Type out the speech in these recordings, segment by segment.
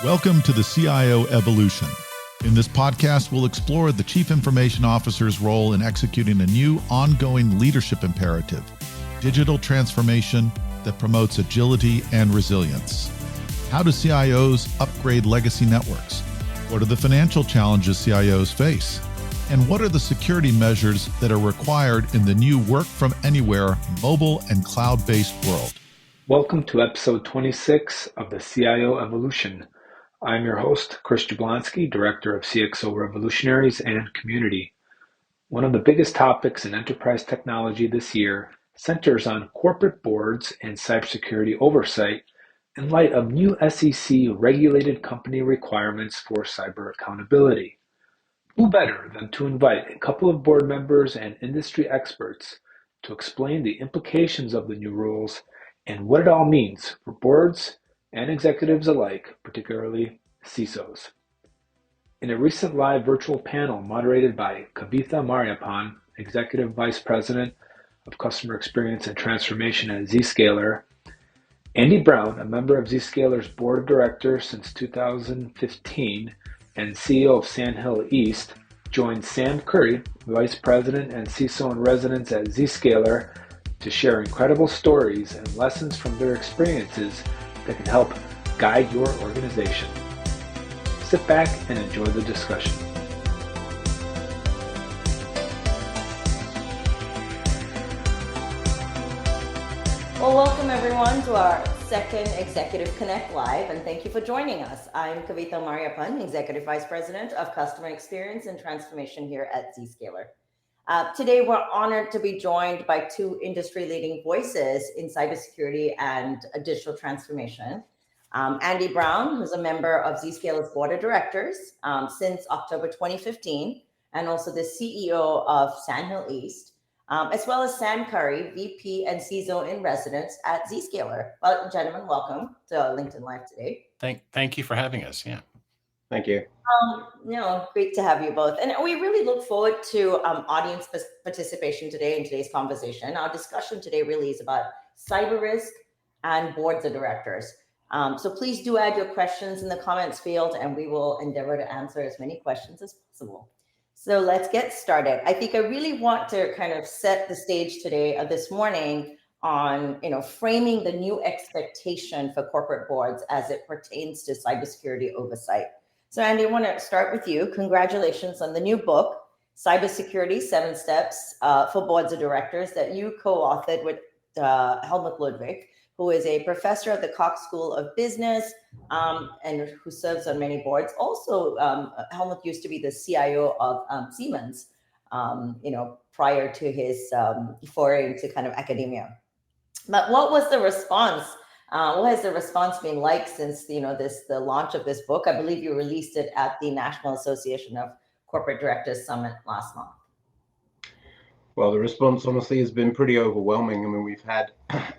Welcome to the CIO Evolution. In this podcast, we'll explore the Chief Information Officer's role in executing a new ongoing leadership imperative, digital transformation that promotes agility and resilience. How do CIOs upgrade legacy networks? What are the financial challenges CIOs face? And what are the security measures that are required in the new work from anywhere, mobile and cloud-based world? Welcome to episode 26 of the CIO Evolution. I'm your host, Chris Jablonski, Director of CXO Revolutionaries and Community. One of the biggest topics in enterprise technology this year centers on corporate boards and cybersecurity oversight in light of new SEC regulated company requirements for cyber accountability. Who better than to invite a couple of board members and industry experts to explain the implications of the new rules and what it all means for boards and executives alike, particularly CISOs. In a recent live virtual panel moderated by Kavitha Mariappan, Executive Vice President of Customer Experience and Transformation at Zscaler, Andy Brown, a member of Zscaler's Board of Directors since 2015 and CEO of Sandhill East, joined Sam Curry, Vice President and CISO in Residence at Zscaler, to share incredible stories and lessons from their experiences that can help guide your organization. Sit back and enjoy the discussion. Well, welcome everyone to our second Executive Connect Live, and thank you for joining us. I'm Kavitha Mariappan, Executive Vice President of Customer Experience and Transformation here at Zscaler. Today, we're honored to be joined by two industry-leading voices in cybersecurity and digital transformation. Andy Brown, who's a member of Zscaler's Board of Directors since October 2015, and also the CEO of Sandhill East, as well as Sam Curry, VP and CISO in Residence at Zscaler. Well, gentlemen, welcome to LinkedIn Live today. Thank you for having us. Yeah. Thank you. Great to have you both. And we really look forward to audience participation today in today's conversation. Our discussion today really is about cyber risk and boards of directors. So please do add your questions in the comments field and we will endeavor to answer as many questions as possible. So let's get started. I think I really want to kind of set the stage today, this morning, on framing the new expectation for corporate boards as it pertains to cybersecurity oversight. So Andy, I want to start with you. Congratulations on the new book, Cybersecurity: 7 Steps for Boards of Directors, that you co-authored with Helmut Ludwig, who is a professor at the Cox School of Business and who serves on many boards. Also, Helmut used to be the CIO of Siemens, prior to his foray into kind of academia. But what was the response? What has the response been like since the launch of this book? I believe you released it at the National Association of Corporate Directors Summit last month. Well, the response honestly has been pretty overwhelming. I mean, we've had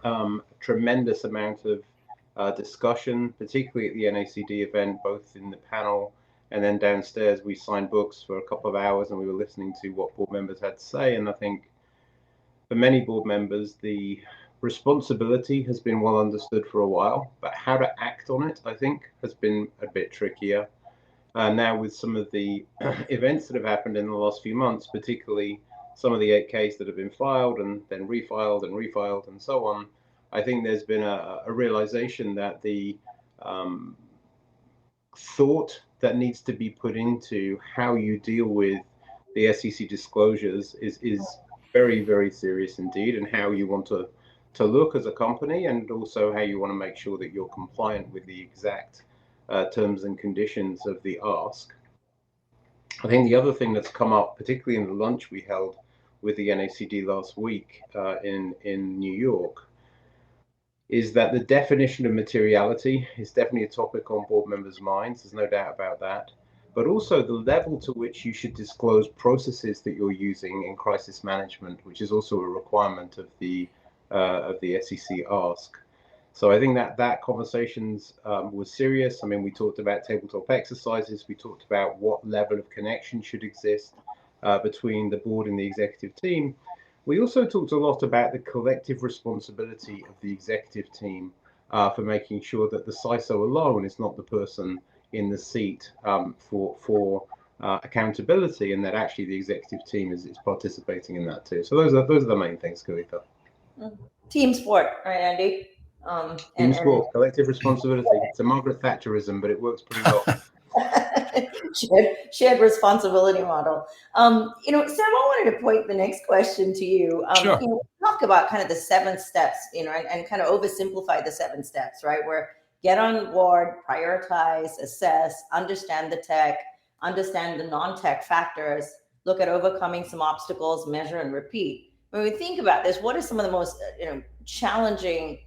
a tremendous amount of discussion, particularly at the NACD event, both in the panel and then downstairs. We signed books for a couple of hours and we were listening to what board members had to say. And I think for many board members, the responsibility has been well understood for a while, but how to act on it, I think, has been a bit trickier. Now with some of the events that have happened in the last few months, particularly some of the 8Ks that have been filed and then refiled and so on, I think there's been a realization that the thought that needs to be put into how you deal with the SEC disclosures is very, very serious indeed, and how you want to look as a company, and also how you want to make sure that you're compliant with the exact terms and conditions of the ask. I think the other thing that's come up, particularly in the lunch we held with the NACD last week in New York, is that the definition of materiality is definitely a topic on board members' minds. There's no doubt about that. But also the level to which you should disclose processes that you're using in crisis management, which is also a requirement of the SEC ask. So I think that conversations was serious. I mean, we talked about tabletop exercises. We talked about what level of connection should exist between the board and the executive team. We also talked a lot about the collective responsibility of the executive team for making sure that the CISO alone is not the person in the seat for accountability, and that actually the executive team is participating in that too. So those are the main things, Kavitha. Team sport, right, Andy? Team sport, collective responsibility. It's a Margaret Thatcherism, but it works pretty well. shared responsibility model. Sam, I wanted to point the next question to you. Sure. Talk about kind of the 7 steps, and kind of oversimplify the 7 steps, right? Where get on board, prioritize, assess, understand the tech, understand the non-tech factors, look at overcoming some obstacles, measure and repeat. When we think about this, what are some of the most challenging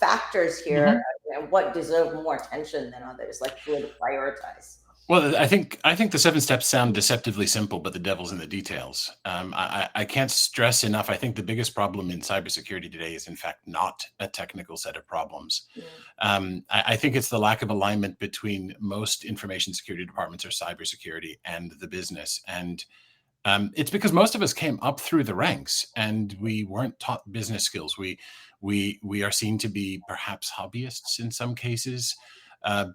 factors here, and what deserve more attention than others, like where to prioritize? Well, I think the 7 steps sound deceptively simple, but the devil's in the details. I can't stress enough. I think the biggest problem in cybersecurity today is, in fact, not a technical set of problems. I think it's the lack of alignment between most information security departments or cybersecurity and the business. And it's because most of us came up through the ranks and we weren't taught business skills. We are seen to be perhaps hobbyists in some cases.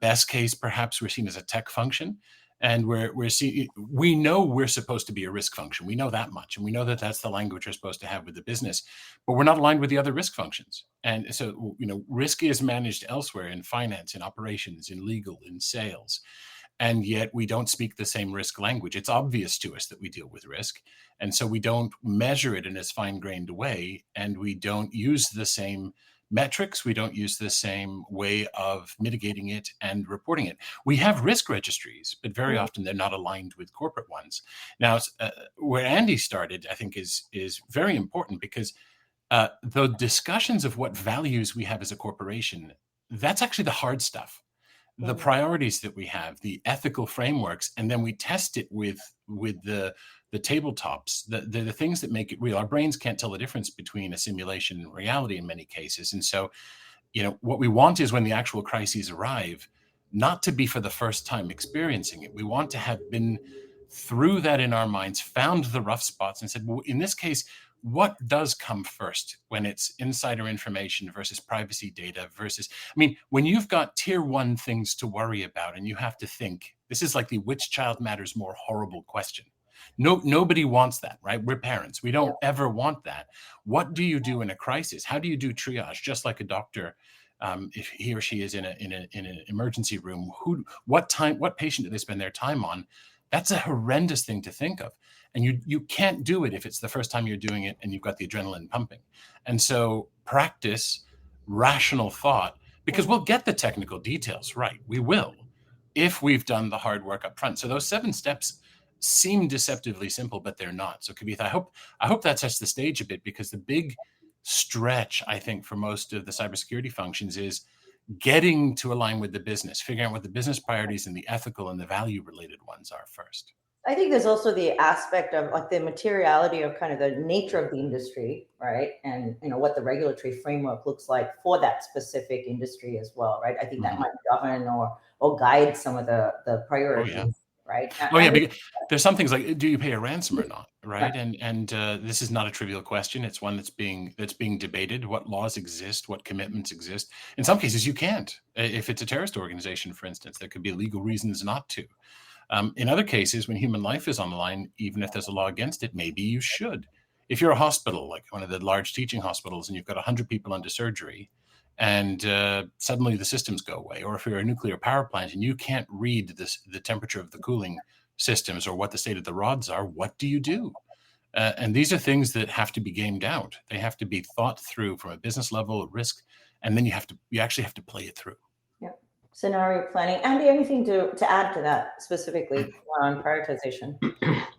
Best case, perhaps we're seen as a tech function, and we know we're supposed to be a risk function. We know that much, and we know that that's the language we're supposed to have with the business, but we're not aligned with the other risk functions. And so, risk is managed elsewhere in finance, in operations, in legal, in sales. And yet we don't speak the same risk language. It's obvious to us that we deal with risk. And so we don't measure it in as fine-grained a way, and we don't use the same metrics. We don't use the same way of mitigating it and reporting it. We have risk registries, but very often they're not aligned with corporate ones. Now, where Andy started, I think, is very important, because the discussions of what values we have as a corporation, that's actually the hard stuff. The priorities that we have, the ethical frameworks, and then we test it with the tabletops, the things that make it real. Our brains can't tell the difference between a simulation and reality in many cases. And so, what we want is, when the actual crises arrive, not to be for the first time experiencing it. We want to have been through that in our minds, found the rough spots, and said, well, in this case, what does come first when it's insider information versus privacy data versus, when you've got tier 1 things to worry about and you have to think, this is like the which child matters more horrible question. Nobody wants that, right? We're parents. We don't ever want that. What do you do in a crisis? How do you do triage? Just like a doctor, if he or she is in an emergency room, what patient do they spend their time on? That's a horrendous thing to think of. And you can't do it if it's the first time you're doing it and you've got the adrenaline pumping. And so practice rational thought, because we'll get the technical details right. We will, if we've done the hard work up front. So those 7 steps seem deceptively simple, but they're not. So Kavitha, I hope that sets the stage a bit, because the big stretch, I think, for most of the cybersecurity functions is getting to align with the business, figuring out what the business priorities and the ethical and the value related ones are first. I think there's also the aspect of like the materiality of kind of the nature of the industry, right? And what the regulatory framework looks like for that specific industry as well, right? I think that might govern or guide some of the priorities, right? Because there's some things like, do you pay a ransom or not, right? And this is not a trivial question. It's one that's being debated. What laws exist? What commitments exist? In some cases, you can't. If it's a terrorist organization, for instance, there could be legal reasons not to. In other cases, when human life is on the line, even if there's a law against it, maybe you should. If you're a hospital, like one of the large teaching hospitals, and you've got 100 people under surgery, and suddenly the systems go away, or if you're a nuclear power plant and you can't read the temperature of the cooling systems or what the state of the rods are, what do you do? And these are things that have to be gamed out. They have to be thought through from a business level, risk, and then you actually have to play it through. Scenario planning. Andy, anything to add to that specifically on prioritization?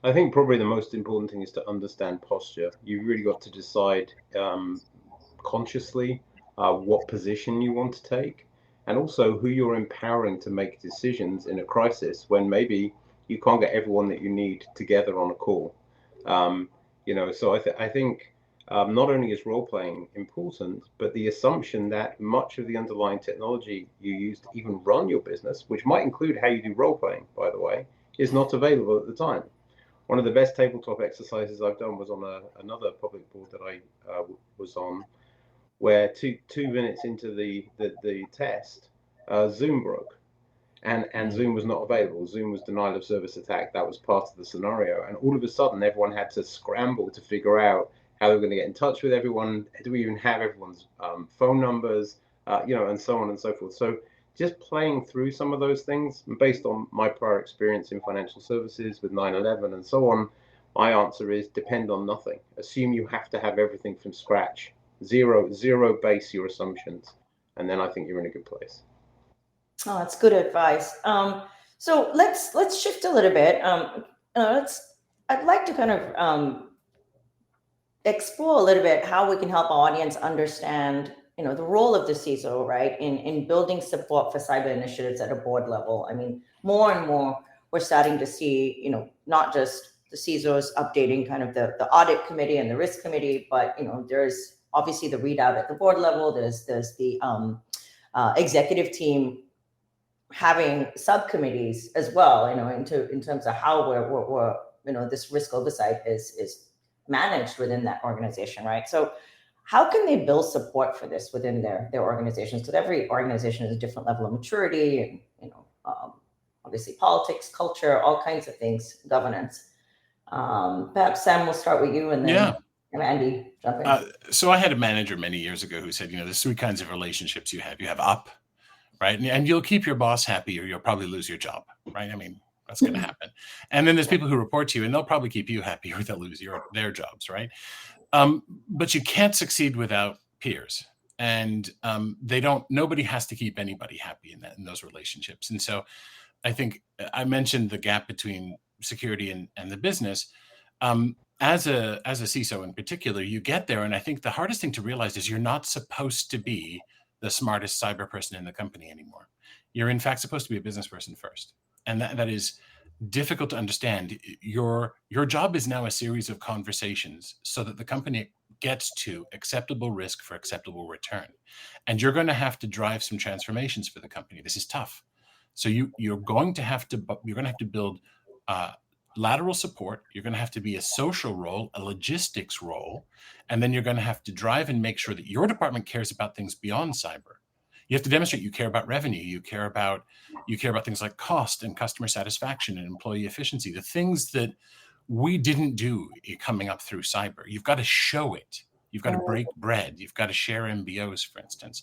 I think probably the most important thing is to understand posture. You've really got to decide consciously what position you want to take, and also who you're empowering to make decisions in a crisis when maybe you can't get everyone that you need together on a call. So I think not only is role playing important, but the assumption that much of the underlying technology you use to even run your business, which might include how you do role playing, by the way, is not available at the time. One of the best tabletop exercises I've done was on another public board that I was on, where two minutes into the test, Zoom broke. And Zoom was not available. Zoom was denial of service attack. That was part of the scenario. And all of a sudden, everyone had to scramble to figure out how they were going to get in touch with everyone. Do we even have everyone's phone numbers? And so on and so forth. So just playing through some of those things, based on my prior experience in financial services with 9/11 and so on, my answer is depend on nothing. Assume you have to have everything from scratch. Zero base your assumptions. And then I think you're in a good place. Oh, that's good advice. So let's shift a little bit. I'd like to kind of explore a little bit how we can help our audience understand, the role of the CISO, right, in building support for cyber initiatives at a board level. I mean, more and more we're starting to see, not just the CISOs updating kind of the audit committee and the risk committee, but there's obviously the readout at the board level. There's the executive team having subcommittees as well, in terms of how we're this risk oversight is managed within that organization, right? So how can they build support for this within their organizations? Because every organization has a different level of maturity and, obviously politics, culture, all kinds of things, governance. Perhaps Sam, we'll start with you and then Andy, jump in. So I had a manager many years ago who said, there's three kinds of relationships you have. You have up, right? And you'll keep your boss happy or you'll probably lose your job, right? I mean, that's going to happen. And then there's people who report to you and they'll probably keep you happy or they'll lose their jobs, right? But you can't succeed without peers. And nobody has to keep anybody happy in those relationships. And so I think I mentioned the gap between security and the business. As a CISO in particular, you get there. And I think the hardest thing to realize is you're not supposed to be the smartest cyber person in the company anymore. You're in fact supposed to be a business person first. And that is difficult to understand. Your job is now a series of conversations so that the company gets to acceptable risk for acceptable return. And you're going to have to drive some transformations for the company. This is tough. So you're going to have to build lateral support. You're going to have to be a social role, a logistics role, and then you're going to have to drive and make sure that your department cares about things beyond cyber. You have to demonstrate you care about revenue. You care about things like cost and customer satisfaction and employee efficiency, the things that we didn't do coming up through cyber. You've got to show it. You've got to break bread. You've got to share MBOs, for instance.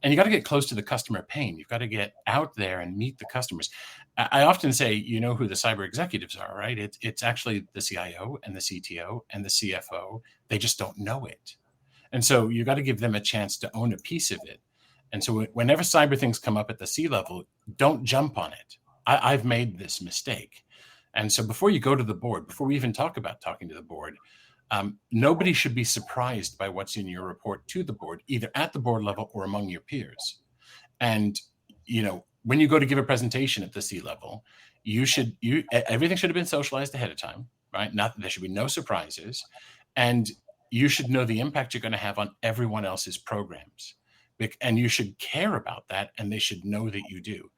And you got to get close to the customer pain. You've got to get out there and meet the customers. I often say, who the cyber executives are, right? It's actually the CIO and the CTO and the CFO. They just don't know it. And so you got to give them a chance to own a piece of it. And so whenever cyber things come up at the C level, don't jump on it. I've made this mistake. And so before you go to the board, before we even talk about talking to the board, nobody should be surprised by what's in your report to the board, either at the board level or among your peers. And, when you go to give a presentation at the C level, everything should have been socialized ahead of time, right? There should be no surprises. And you should know the impact you're going to have on everyone else's programs. And you should care about that, and they should know that you do.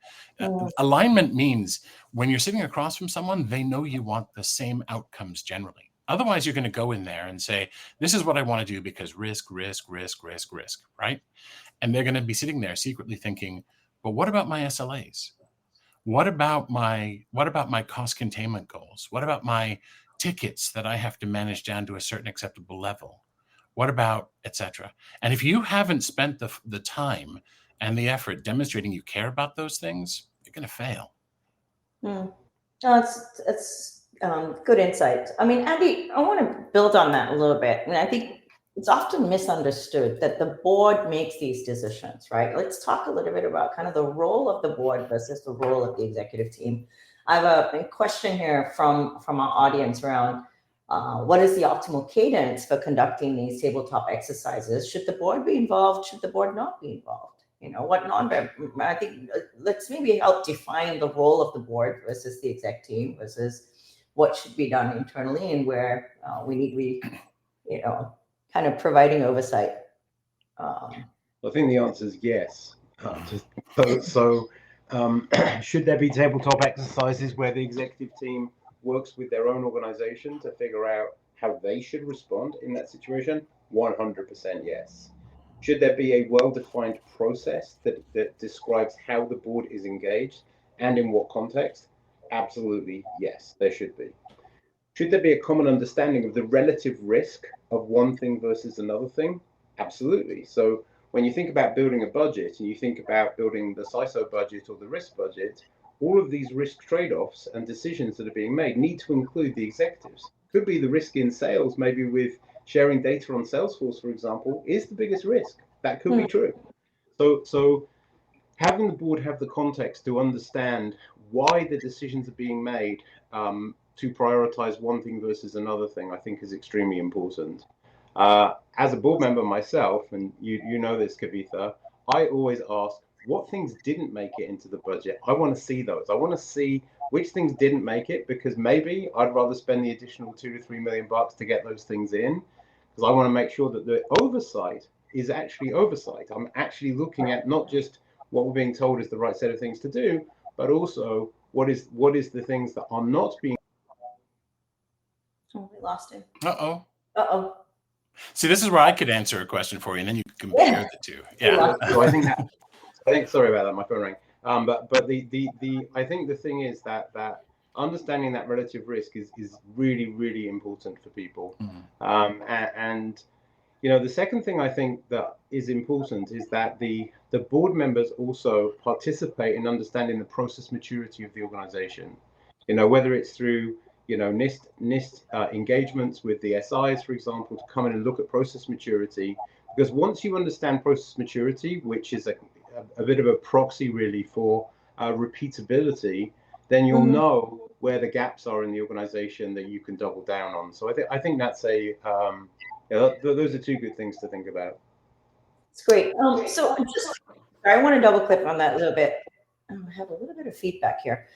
Alignment means when you're sitting across from someone, they know you want the same outcomes generally. Otherwise, you're going to go in there and say, this is what I want to do because risk, right? And they're going to be sitting there secretly thinking, but what about my SLAs? What about my cost containment goals? What about my tickets that I have to manage down to a certain acceptable level? What about, et cetera? And if you haven't spent the time and the effort demonstrating you care about those things, you're going to fail. No, it's good insight. I mean, Andy, I want to build on that a little bit. And I think it's often misunderstood that the board makes these decisions, right? Let's talk a little bit about kind of the role of the board versus the role of the executive team. I have a question here from our audience around what is the optimal cadence for conducting these tabletop exercises? Should the board be involved? Should the board not be involved? I think let's maybe help define the role of the board versus the exec team versus what should be done internally and where we need to be, kind of providing oversight. I think the answer is yes. Should there be tabletop exercises where the executive team works with their own organization to figure out how they should respond in that situation? 100% yes. Should there be a well-defined process that describes how the board is engaged and in what context? Absolutely, yes, there should be. Should there be a common understanding of the relative risk of one thing versus another thing? Absolutely. So when you think about building a budget and you think about building the CISO budget or the risk budget, all of these risk trade-offs and decisions that are being made need to include the executives. Could be the risk in sales, maybe with sharing data on Salesforce, for example, is the biggest risk. That could be true. So having the board have the context to understand why the decisions are being made to prioritize one thing versus another thing, I think is extremely important. As a board member myself, and you know this, Kavitha, I always ask what things didn't make it into the budget. I want to see those. I want to see which things didn't make it, because maybe I'd rather spend the additional $2 to $3 million to get those things in, because I want to make sure that the oversight is actually oversight. I'm actually looking at not just what we're being told is the right set of things to do, but also what is the things that are not being. Oh, we lost him. Uh-oh. Uh-oh. See, this is where I could answer a question for you, and then you can compare the two. Yeah. So I think sorry about that, my phone rang. But I think the thing is that understanding that relative risk is really, really important for people. And you know, the second thing I think that is important is that the board members also participate in understanding the process maturity of the organization. You know, whether it's through, you know, NIST engagements with the SIs, for example, to come in and look at process maturity. Because once you understand process maturity, which is a bit of a proxy really for repeatability, then you'll know where the gaps are in the organization that you can double down on. So I think that's those are two good things to think about. It's great. So I want to double click on that a little bit. I have a little bit of feedback here.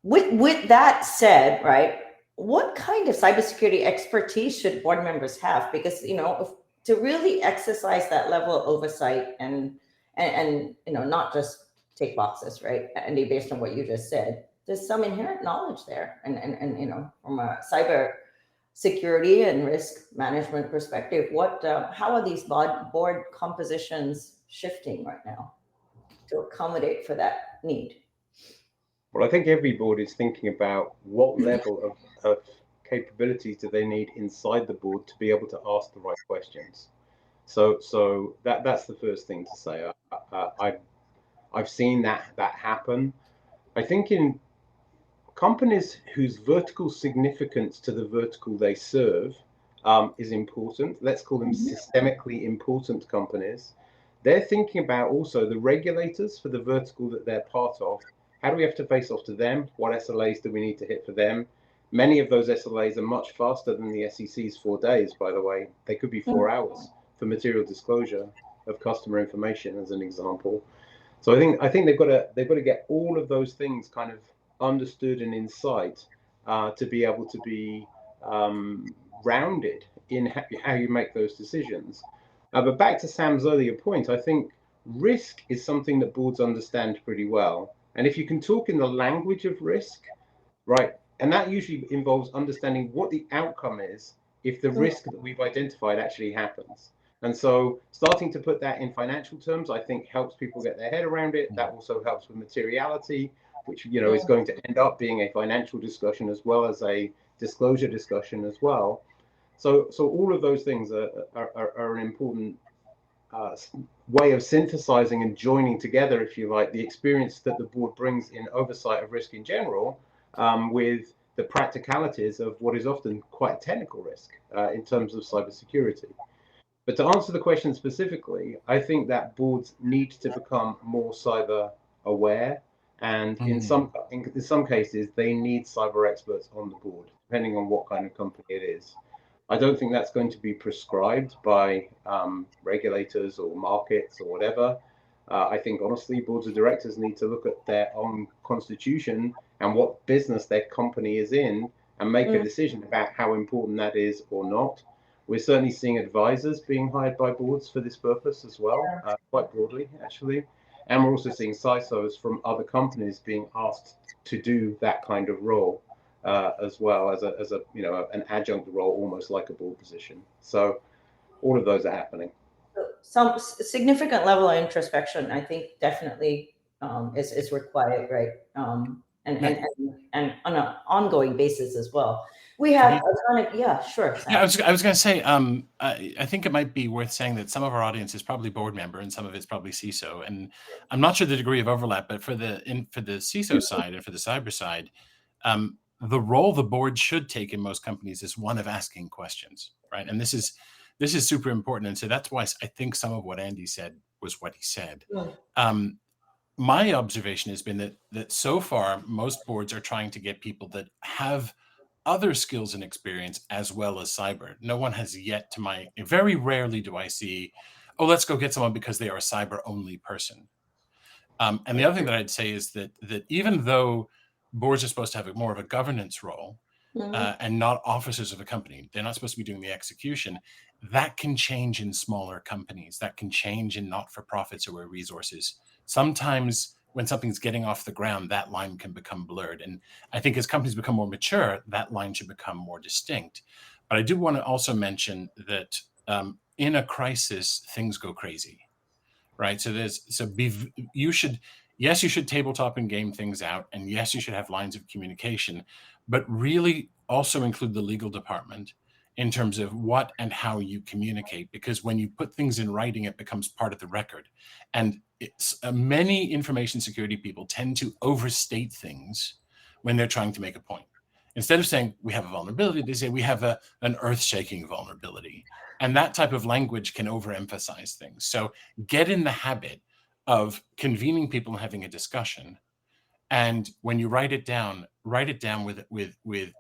With that said, right, what kind of cybersecurity expertise should board members have? Because, you know, to really exercise that level of oversight and you know, not just take boxes, right? And based on what you just said, there's some inherent knowledge there, and you know, from a cyber security and risk management perspective, how are these board compositions shifting right now to accommodate for that need? Well, I think every board is thinking about what level of capabilities do they need inside the board to be able to ask the right questions. So that's the first thing to say. I've seen that happen. I think in companies whose vertical significance to the vertical they serve is important, let's call them systemically important companies, they're thinking about also the regulators for the vertical that they're part of. How do we have to face off to them? What SLAs do we need to hit for them? Many of those SLAs are much faster than the SEC's 4 days, by the way. They could be 4 hours for material disclosure of customer information, as an example. So I think they've got to get all of those things kind of understood and in sight to be able to be rounded in how you make those decisions. But back to Sam's earlier point, I think risk is something that boards understand pretty well. And if you can talk in the language of risk, right, and that usually involves understanding what the outcome is if the risk that we've identified actually happens. And so starting to put that in financial terms, I think helps people get their head around it. That also helps with materiality, which, you know, is going to end up being a financial discussion as well as a disclosure discussion as well. So all of those things are an important way of synthesizing and joining together, if you like, the experience that the board brings in oversight of risk in general with the practicalities of what is often quite a technical risk in terms of cybersecurity. But to answer the question specifically, I think that boards need to become more cyber aware, and in some cases they need cyber experts on the board, depending on what kind of company it is. I don't think that's going to be prescribed by regulators or markets or whatever. I think honestly, boards of directors need to look at their own constitution and what business their company is in and make a decision about how important that is or not. We're certainly seeing advisors being hired by boards for this purpose as well, quite broadly, actually. And we're also seeing CISOs from other companies being asked to do that kind of role as well as a you know, an adjunct role, almost like a board position. So all of those are happening. some significant level of introspection, I think, definitely is required, right? And on an ongoing basis as well. We have a ton of, yeah, sure, Sam. Yeah, I was going to say, I think it might be worth saying that some of our audience is probably board member and some of it's probably CISO. And I'm not sure the degree of overlap, but for the CISO side and for the cyber side, the role the board should take in most companies is one of asking questions, right? And this is super important. And so that's why I think some of what Andy said was what he said. Yeah. My observation has been that so far, most boards are trying to get people that have other skills and experience as well as cyber. No one has yet very rarely do I see, oh, let's go get someone because they are a cyber only person. And the other thing that I'd say is that even though boards are supposed to have more of a governance role and not officers of a company, they're not supposed to be doing the execution. That can change in smaller companies. That can change in not-for-profits or where resources. Sometimes when something's getting off the ground, that line can become blurred. And I think as companies become more mature, that line should become more distinct. But I do want to also mention that in a crisis, things go crazy, right? You should tabletop and game things out. And yes, you should have lines of communication, but really also include the legal department in terms of what and how you communicate, because when you put things in writing, it becomes part of the record. And many information security people tend to overstate things when they're trying to make a point. Instead of saying we have a vulnerability, they say we have an earth-shaking vulnerability. And that type of language can overemphasize things. So get in the habit of convening people and having a discussion. And when you write it down with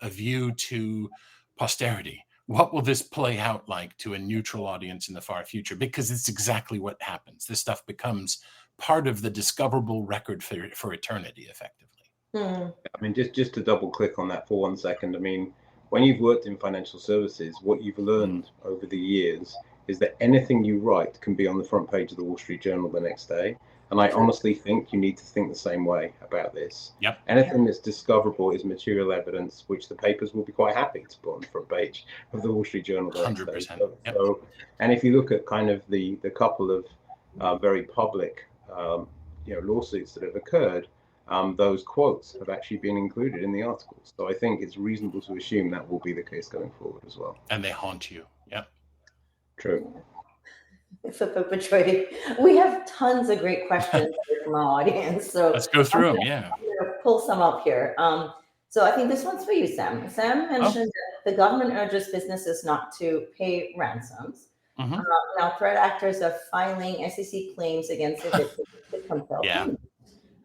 a view to posterity. What will this play out like to a neutral audience in the far future? Because it's exactly what happens. This stuff becomes part of the discoverable record for eternity, effectively. I mean, just to double click on that for 1 second. I mean, when you've worked in financial services, what you've learned over the years is that anything you write can be on the front page of the Wall Street Journal the next day. And I honestly think you need to think the same way about this. Yep. Anything that's discoverable is material evidence, which the papers will be quite happy to put on the front page of the Wall Street Journal. 100%. Yep. So, and if you look at kind of the couple of very public lawsuits that have occurred, those quotes have actually been included in the articles. So I think it's reasonable to assume that will be the case going forward as well. And they haunt you. Yep. True. For perpetuating. We have tons of great questions from our audience. So let's go through them. Yeah. I'm going to pull some up here. So I think this one's for you, Sam. Sam mentioned that the government urges businesses not to pay ransoms. Now, threat actors are filing SEC claims against the victims to compel payment.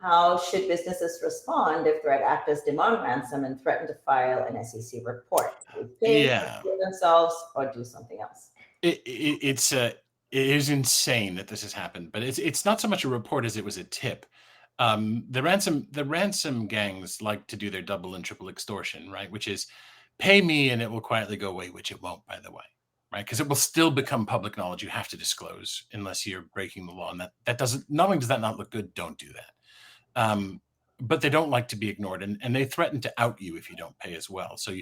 How should businesses respond if threat actors demand ransom and threaten to file an SEC report? Pay themselves or do something else? It is insane that this has happened, but it's not so much a report as it was a tip. The ransom gangs like to do their double and triple extortion, right? Which is pay me and it will quietly go away, which it won't, by the way, right? Because it will still become public knowledge. You have to disclose unless you're breaking the law, and that doesn't. Not only does that not look good, don't do that. But they don't like to be ignored, and they threaten to out you if you don't pay as well. So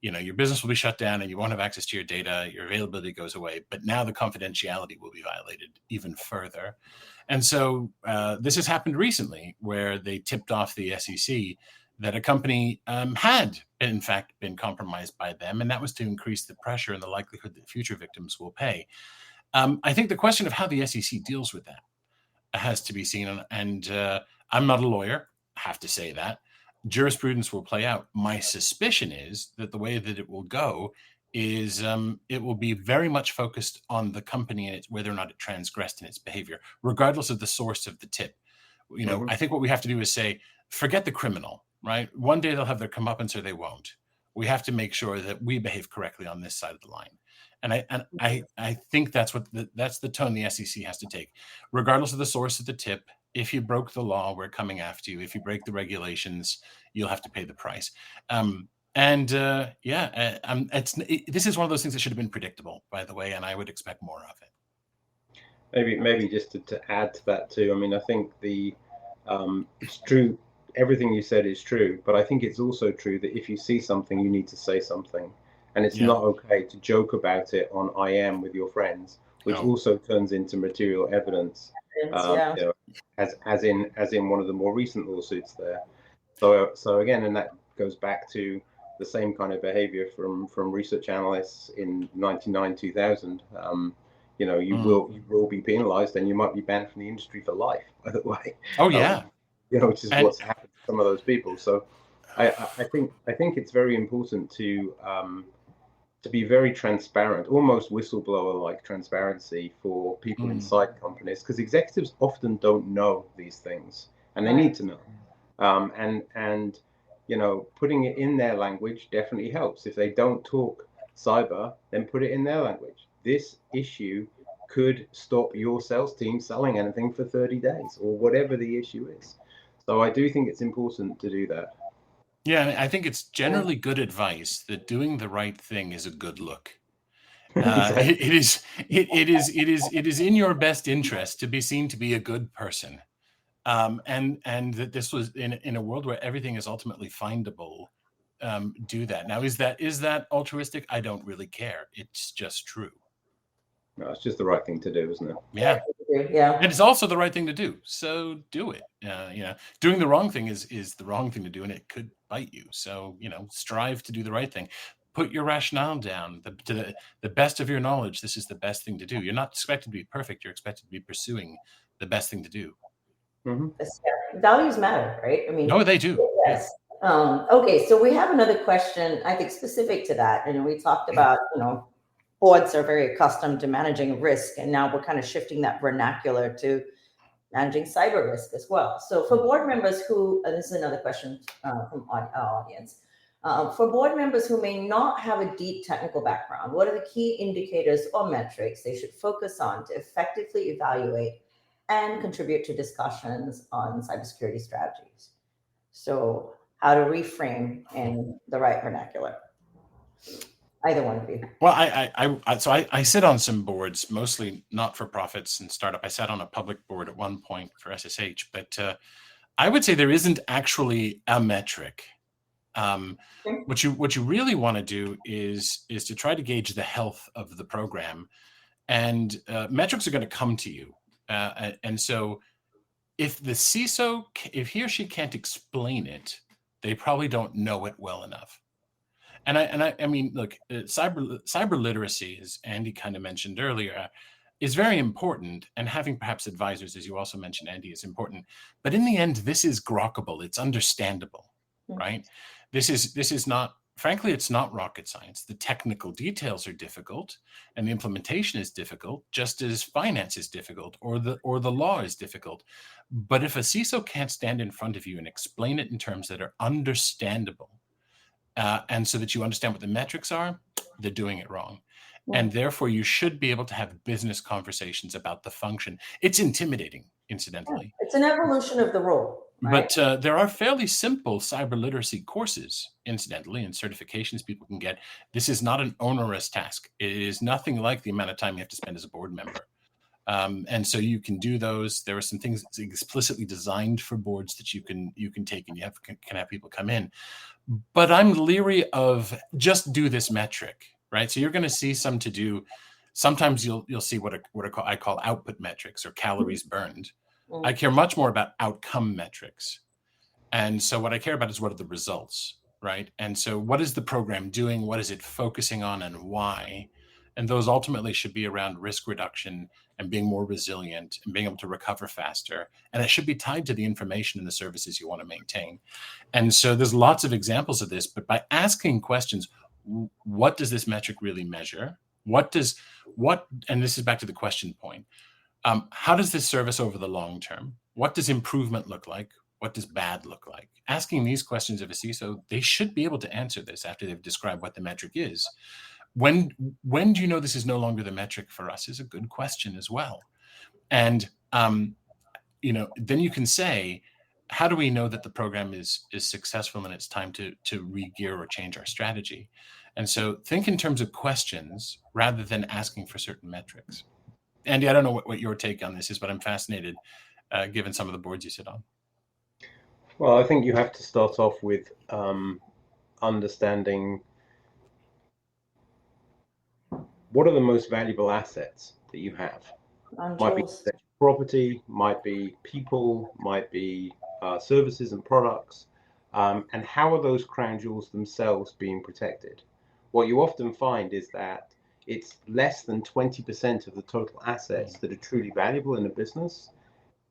your business will be shut down and you won't have access to your data, your availability goes away, but now the confidentiality will be violated even further. And so this has happened recently where they tipped off the SEC that a company had in fact been compromised by them, and that was to increase the pressure and the likelihood that future victims will pay. I think the question of how the SEC deals with that has to be seen, and I'm not a lawyer, I have to say that. Jurisprudence will play out. My suspicion is that the way that it will go is it will be very much focused on the company and its whether or not it transgressed in its behavior, regardless of the source of the tip. I think what we have to do is say, forget the criminal, right? One day they'll have their comeuppance or they won't. We have to make sure that we behave correctly on this side of the line. And I think that's the tone the SEC has to take, regardless of the source of the tip. If you broke the law, we're coming after you. If you break the regulations, you'll have to pay the price. This is one of those things that should have been predictable, by the way, and I would expect more of it. Maybe just to add to that too. I mean, I think it's true. Everything you said is true, but I think it's also true that if you see something, you need to say something. And it's not okay to joke about it on IM with your friends which also turns into material evidence. Yeah. You know, as in one of the more recent lawsuits there. So again, and that goes back to the same kind of behavior from research analysts in 99, 2000. You know, you will be penalized, and you might be banned from the industry for life, by the way. Oh yeah. You know, which is what's happened to some of those people. So I think it's very important to be very transparent, almost whistleblower-like transparency for people inside companies, because executives often don't know these things, and they need to know. And you know, putting it in their language definitely helps. If they don't talk cyber, then put it in their language. This issue could stop your sales team selling anything for 30 days or whatever the issue is. So I do think it's important to do that. Yeah, I think it's generally good advice that doing the right thing is a good look. It is in your best interest to be seen to be a good person. And that this was in a world where everything is ultimately findable, do that. Now, is that altruistic? I don't really care. It's just true. No, it's just the right thing to do, isn't it? Yeah. Yeah. And it's also the right thing to do. So do it. You know, doing the wrong thing is the wrong thing to do, and it could bite you. So, you know, strive to do the right thing. Put your rationale down to the best of your knowledge. This is the best thing to do. You're not expected to be perfect. You're expected to be pursuing the best thing to do. Values matter, right? I mean, no, they do. Yes. Okay, so we have another question, I think, specific to that. And we talked about, you know, boards are very accustomed to managing risk, and now we're kind of shifting that vernacular to managing cyber risk as well. So for board members who, this is another question from our audience, for board members who may not have a deep technical background, what are the key indicators or metrics they should focus on to effectively evaluate and contribute to discussions on cybersecurity strategies? So how to reframe in the right vernacular. Either one of you. Well, I sit on some boards, mostly not-for-profits and startup. I sat on a public board at one point for SSH, but I would say there isn't actually a metric. What you really want to do is to try to gauge the health of the program, and metrics are going to come to you. And so if the CISO, if he or she can't explain it, they probably don't know it well enough. And I mean, look, cyber literacy, as Andy kind of mentioned earlier, is very important. And having perhaps advisors, as you also mentioned, Andy, is important. But in the end, this is grokkable. It's understandable, right? This is not, frankly, it's not rocket science. The technical details are difficult, and the implementation is difficult, just as finance is difficult, or the law is difficult. But if a CISO can't stand in front of you and explain it in terms that are understandable, and so that you understand what the metrics are, they're doing it wrong. And therefore, you should be able to have business conversations about the function. It's intimidating, incidentally. It's an evolution of the role. Right? But there are fairly simple cyber literacy courses, incidentally, and certifications people can get. This is not an onerous task. It is nothing like the amount of time you have to spend as a board member. And so you can do those. There are some things explicitly designed for boards that you can take, and you can have people come in. But I'm leery of just do this metric, right? So you're going to see some to do. Sometimes you'll see what I call output metrics or calories burned. I care much more about outcome metrics. And so what I care about is what are the results, right? And so what is the program doing? What is it focusing on, and why? And those ultimately should be around risk reduction and being more resilient and being able to recover faster. And it should be tied to the information and the services you want to maintain. And so there's lots of examples of this, but by asking questions, what does this metric really measure? And this is back to the question point. How does this service over the long term? What does improvement look like? What does bad look like? Asking these questions of a CISO, they should be able to answer this after they've described what the metric is. When do you know this is no longer the metric for us is a good question as well. And you know, then you can say, how do we know that the program is successful and it's time to re-gear or change our strategy? And so think in terms of questions rather than asking for certain metrics. Andy, I don't know what your take on this is, but I'm fascinated given some of the boards you sit on. Well, I think you have to start off with understanding what are the most valuable assets that you have. On Might be tools. property, might be people, might be services and products, and how are those crown jewels themselves being protected? What you often find is that it's less than 20% of the total assets that are truly valuable in a business.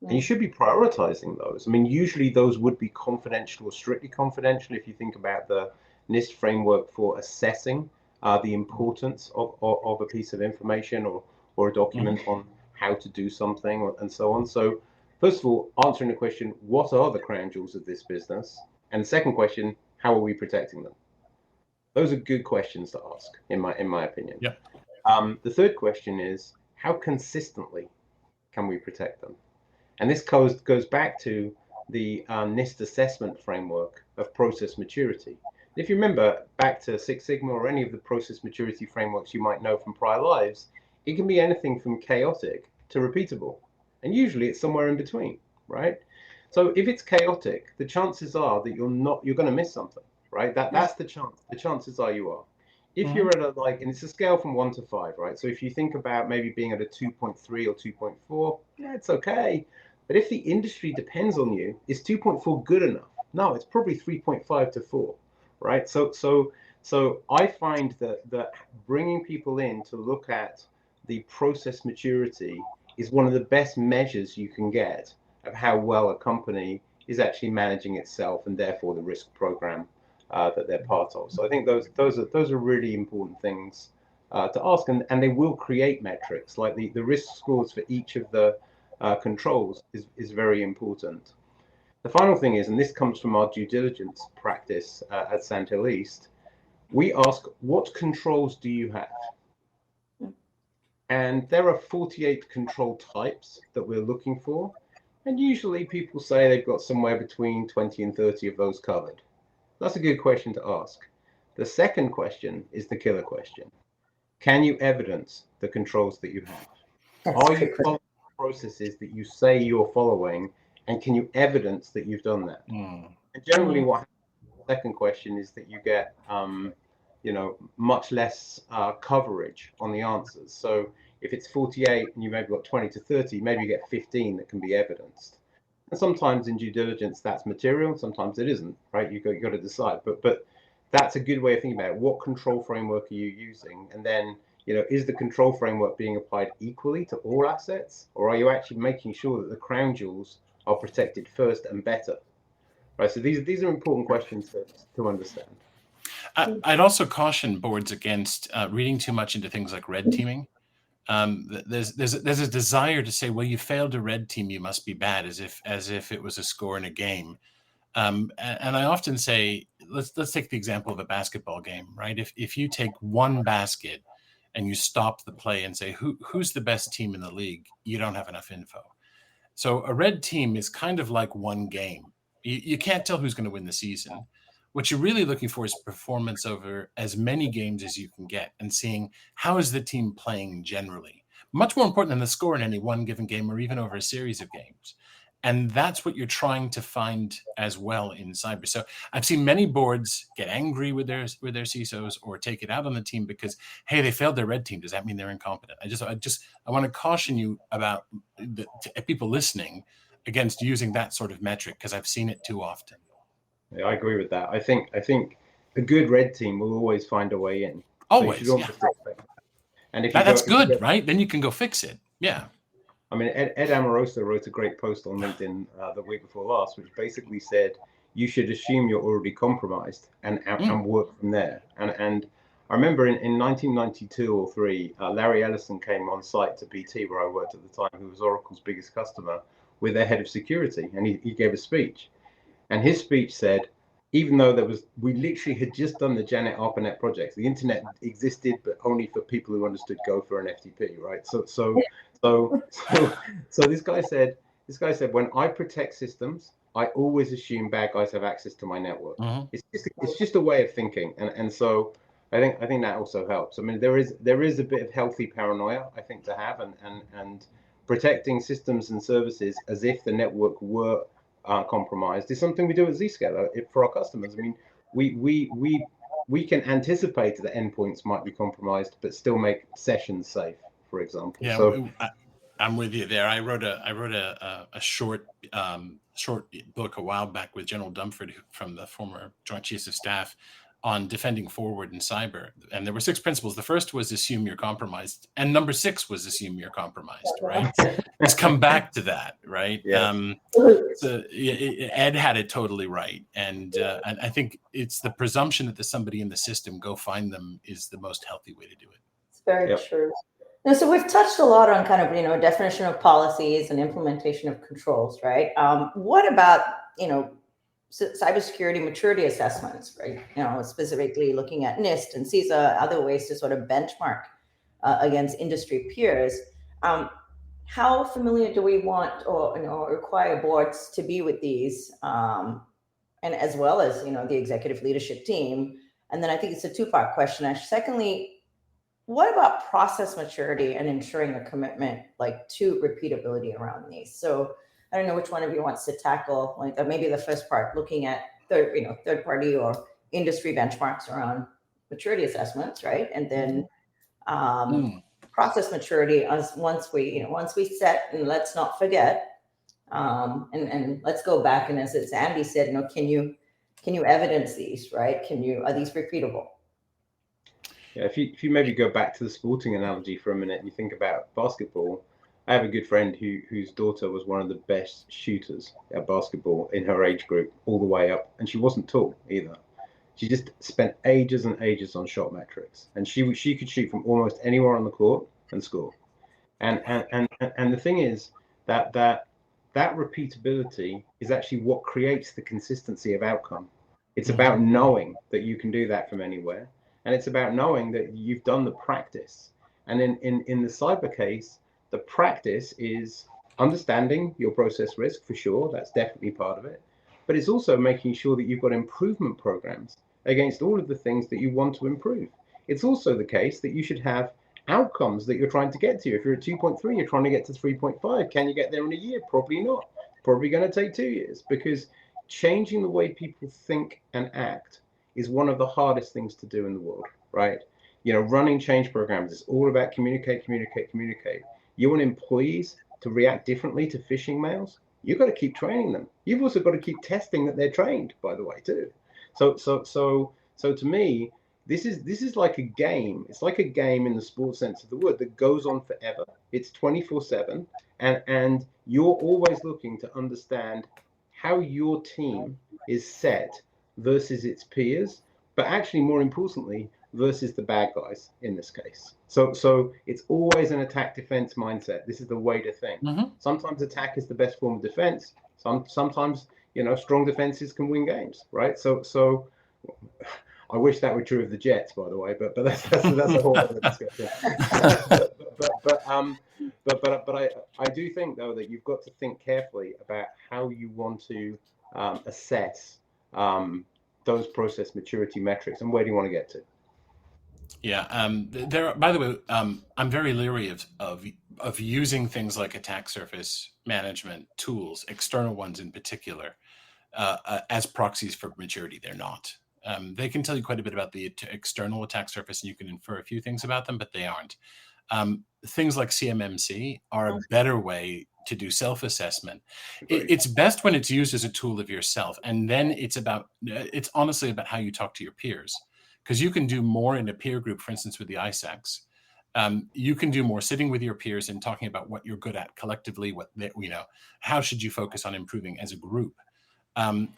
And you should be prioritizing those. I mean, usually those would be confidential or strictly confidential if you think about the NIST framework for assessing the importance of a piece of information or a document on how to do something and so on. So first of all, answering the question, what are the crown jewels of this business? And the second question, how are we protecting them? Those are good questions to ask, in my opinion. Yeah. The third question is, how consistently can we protect them? And this goes back to the NIST assessment framework of process maturity. If you remember back to Six Sigma or any of the process maturity frameworks you might know from prior lives, it can be anything from chaotic to repeatable. And usually it's somewhere in between, right? So if it's chaotic, the chances are that you're going to miss something, right? That's the chance. The chances are you are. If you're at and it's a scale from 1 to 5, right? So if you think about maybe being at a 2.3 or 2.4, yeah, it's okay. But if the industry depends on you, is 2.4 good enough? No, it's probably 3.5 to 4, right? So I find that bringing people in to look at the process maturity is one of the best measures you can get of how well a company is actually managing itself and therefore the risk program that they're part of. So I think those are really important things to ask, and they will create metrics like the risk scores for each of the controls is very important. The final thing is, and this comes from our due diligence practice at Sandhill East, we ask, what controls do you have? And there are 48 control types that we're looking for. And usually people say they've got somewhere between 20 and 30 of those covered. That's a good question to ask. The second question is the killer question. Can you evidence the controls that you have? Are you following processes that you say you're following, and can you evidence that you've done that? And generally what happens in the second question is that you get much less coverage on the answers. So if it's 48 and you've maybe got 20 to 30, maybe you get 15 that can be evidenced. And sometimes in due diligence that's material, sometimes it isn't, right? You've got to decide. But that's a good way of thinking about it. What control framework are you using? And then, is the control framework being applied equally to all assets, or are you actually making sure that the crown jewels are protected first and better? Right. So these are important questions to understand. I'd also caution boards against reading too much into things like red teaming. There's a desire to say, well, you failed a red team, you must be bad, as if it was a score in a game. And I often say, let's take the example of a basketball game, right? If you take one basket and you stop the play and say, who's the best team in the league, you don't have enough info. So a red team is kind of like one game. You can't tell who's going to win the season. What you're really looking for is performance over as many games as you can get and seeing how is the team playing generally. Much more important than the score in any one given game or even over a series of games. And that's what you're trying to find as well in cyber. So I've seen many boards get angry with their CISOs or take it out on the team because, hey, they failed their red team. Does that mean they're incompetent? I want to caution you about people listening against using that sort of metric because I've seen it too often. Yeah, I agree with that. I think a good red team will always find a way in. Always, so yeah. And if that's good, right? Then you can go fix it. Yeah. I mean, Ed Amoroso wrote a great post on LinkedIn the week before last, which basically said you should assume you're already compromised and work from there. And I remember in 1992 or 3, Larry Ellison came on site to BT, where I worked at the time, who was Oracle's biggest customer, with their head of security, and he gave a speech. And his speech said, even though we literally had just done the Janet ARPANET project, the internet existed, but only for people who understood Gopher and FTP, right? So this guy said, when I protect systems, I always assume bad guys have access to my network. It's just a way of thinking, and so I think that also helps. I mean, there is a bit of healthy paranoia, I think, to have, and protecting systems and services as if the network were compromised is something we do at Zscaler for our customers. I mean, we can anticipate that endpoints might be compromised, but still make sessions safe. for example. Yeah, So I'm with you there. I wrote a short book a while back with General Dumford from the former Joint Chiefs of Staff on defending forward in cyber. And there were 6 principles. The first was assume you're compromised. And number 6 was assume you're compromised, right? Let's come back to that, right? yes. So Ed had it totally right. And I think it's the presumption that there's somebody in the system, go find them, is the most healthy way to do it. It's very true. Now, so we've touched a lot on kind of, definition of policies and implementation of controls, right? What about, cybersecurity maturity assessments, right? Specifically looking at NIST and CISO, other ways to sort of benchmark against industry peers. How familiar do we want or require boards to be with these, and as well as the executive leadership team? And then I think it's a 2-part question. Secondly, what about process maturity and ensuring a commitment to repeatability around these? So I don't know which one of you wants to tackle maybe the first part, looking at third party or industry benchmarks around maturity assessments, right? And then process maturity once we set, and let's not forget, and let's go back, and as Andy said, can you evidence these, right? Are these repeatable? Yeah, if you maybe go back to the sporting analogy for a minute and you think about basketball, I have a good friend whose daughter was one of the best shooters at basketball in her age group all the way up, and she wasn't tall either. She just spent ages and ages on shot metrics, and she could shoot from almost anywhere on the court and score. And the thing is that repeatability is actually what creates the consistency of outcome. It's about knowing that you can do that from anywhere. And it's about knowing that you've done the practice. And in the cyber case, the practice is understanding your process risk, for sure. That's definitely part of it. But it's also making sure that you've got improvement programs against all of the things that you want to improve. It's also the case that you should have outcomes that you're trying to get to. If you're at 2.3, you're trying to get to 3.5. Can you get there in a year? Probably not. Probably going to take 2 years, because changing the way people think and act is one of the hardest things to do in the world, right? Running change programs is all about communicate. You want employees to react differently to phishing mails? You've got to keep training them. You've also got to keep testing that they're trained, by the way, too. So to me, this is like a game. It's like a game in the sports sense of the word that goes on forever. It's 24/7, and you're always looking to understand how your team is set versus its peers, but actually more importantly, versus the bad guys in this case. So it's always an attack defense mindset. This is the way to think. Sometimes attack is the best form of defense. Sometimes strong defenses can win games, right? So I wish that were true of the Jets, by the way, but that's a whole other discussion. but I do think, though, that you've got to think carefully about how you want to assess those process maturity metrics, and where do you want to get to? Yeah. There. By the way, I'm very leery of using things like attack surface management tools, external ones in particular, as proxies for maturity. They're not. They can tell you quite a bit about the external attack surface, and you can infer a few things about them, but they aren't. Things like CMMC are a better way to do self-assessment. It's best when it's used as a tool of yourself, and then it's honestly about how you talk to your peers, because you can do more in a peer group, for instance, with the ISACs. You can do more sitting with your peers and talking about what you're good at collectively, how should you focus on improving as a group,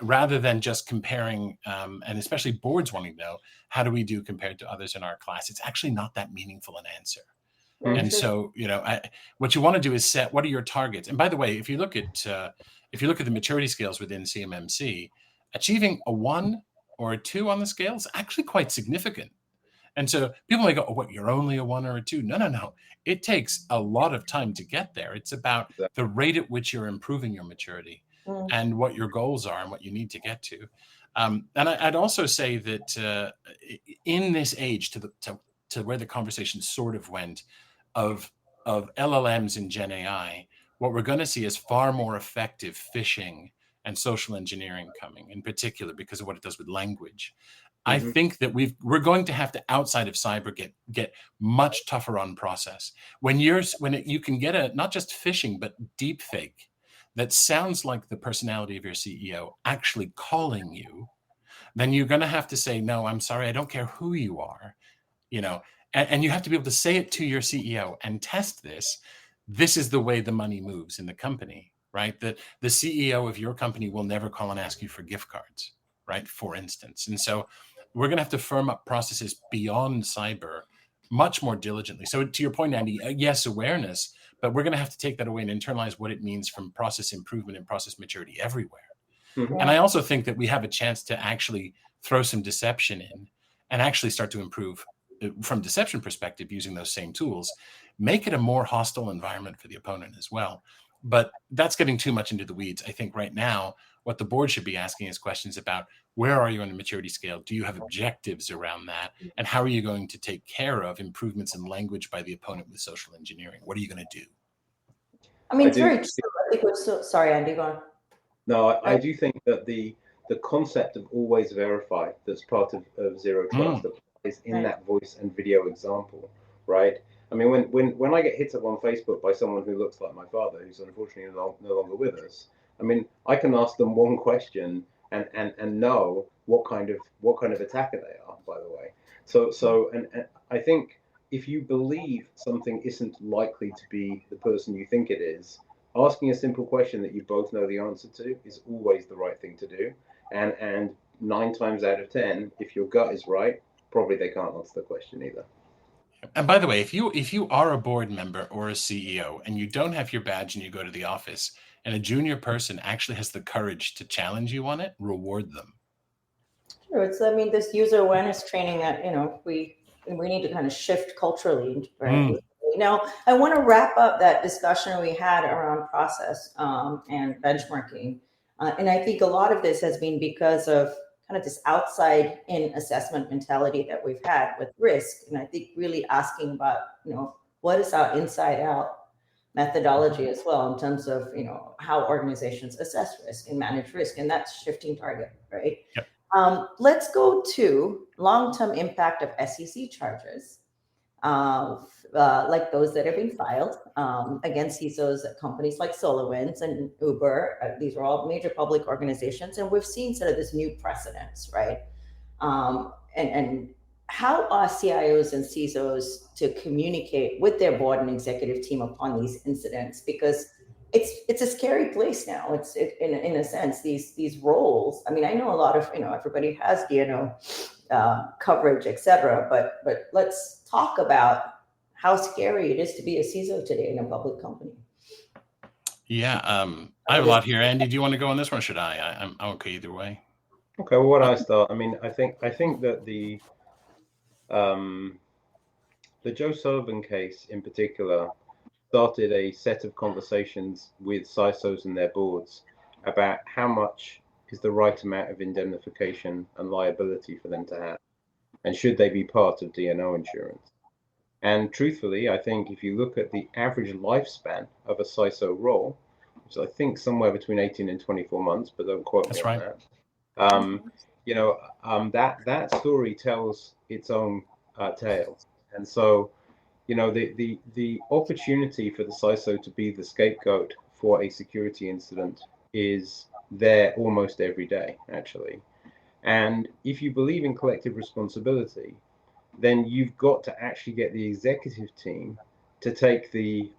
rather than just comparing, and especially boards wanting to know, how do we do compared to others in our class? It's actually not that meaningful an answer. And so, what you want to do is set, what are your targets? And by the way, if you look at the maturity scales within CMMC, achieving a 1 or a 2 on the scale is actually quite significant. And so people may go, oh, what, you're only a 1 or a 2? No. It takes a lot of time to get there. It's about the rate at which you're improving your maturity and what your goals are and what you need to get to. And I'd also say that in this age, to where the conversation sort of went, of LLMs and Gen AI, what we're going to see is far more effective phishing and social engineering coming, in particular because of what it does with language. I think that we're going to have to, outside of cyber, get much tougher on process. When you can get a not just phishing but deep fake that sounds like the personality of your CEO actually calling you, then you're going to have to say, no, I'm sorry, I don't care who you are, and you have to be able to say it to your CEO and test this. This is the way the money moves in the company, right? That the CEO of your company will never call and ask you for gift cards, right? For instance. And so we're going to have to firm up processes beyond cyber much more diligently. So to your point, Andy, yes, awareness, but we're going to have to take that away and internalize what it means from process improvement and process maturity everywhere. And I also think that we have a chance to actually throw some deception in and actually start to improve from deception perspective using those same tools, make it a more hostile environment for the opponent as well. But that's getting too much into the weeds. I think right now, what the board should be asking is questions about where are you on the maturity scale? Do you have objectives around that? And how are you going to take care of improvements in language by the opponent with social engineering? What are you going to do? I mean, it's very true. I think sorry, Andy, go on. No, I do think that the concept of always verify that's part of Zero Trust applies in that voice and video example, right? I mean, when I get hit up on Facebook by someone who looks like my father, who's unfortunately no longer with us, I mean, I can ask them one question and know what kind of attacker they are, by the way. So I think if you believe something isn't likely to be the person you think it is, asking a simple question that you both know the answer to is always the right thing to do. And 9 times out of 10, if your gut is right, probably they can't answer the question either. And by the way, if you are a board member or a CEO and you don't have your badge and you go to the office and a junior person actually has the courage to challenge you on it, reward them. Sure. I mean, this user awareness training that, we need to kind of shift culturally, right? Now, I want to wrap up that discussion we had around process and benchmarking. And I think a lot of this has been because of kind of this outside in assessment mentality that we've had with risk. And I think really asking about, what is our inside out methodology as well in terms of, how organizations assess risk and manage risk. And that's shifting target, right? Yep. Let's go to long-term impact of SEC charges, like those that have been filed against CISOs at companies like SolarWinds and Uber. These are all major public organizations, and we've seen sort of this new precedence, right? And how are CIOs and CISOs to communicate with their board and executive team upon these incidents? Because it's a scary place now. It's in a sense, these roles. I mean, I know a lot of, everybody has DNO coverage, et cetera, but let's talk about how scary it is to be a CISO today in a public company. Yeah, I have a lot here. Andy, do you want to go on this one or should I? I'm okay either way. Okay, well, why don't I start? I mean, I think that the Joe Sullivan case in particular started a set of conversations with CISOs and their boards about how much is the right amount of indemnification and liability for them to have, and should they be part of D&O insurance. And truthfully, I think if you look at the average lifespan of a CISO role, which I think somewhere between 18 and 24 months, but don't quote me on that. That story tells its own tale. And so, the opportunity for the CISO to be the scapegoat for a security incident is there almost every day, actually. And if you believe in collective responsibility, then you've got to actually get the executive team to take the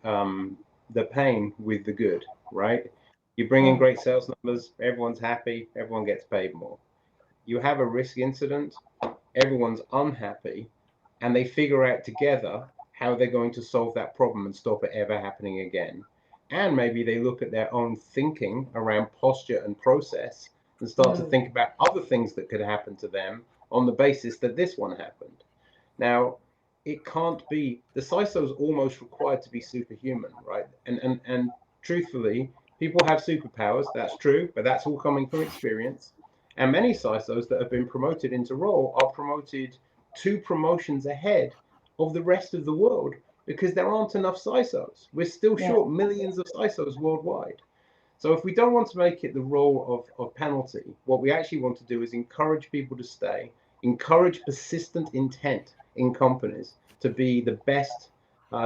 pain with the good, right? You bring in great sales numbers, everyone's happy, everyone gets paid more. You have a risk incident, everyone's unhappy, and they figure out together how they're going to solve that problem and stop it ever happening again. And maybe they look at their own thinking around posture and process and start to think about other things that could happen to them on the basis that this one happened. Now, it can't be, the CISO is almost required to be superhuman, right? And truthfully, people have superpowers, that's true, but that's all coming from experience. And many CISOs that have been promoted into role are promoted 2 promotions ahead of the rest of the world because there aren't enough CISOs. We're still short millions of CISOs worldwide. So if we don't want to make it the role of penalty, what we actually want to do is encourage people to stay, encourage persistent intent in companies to be the best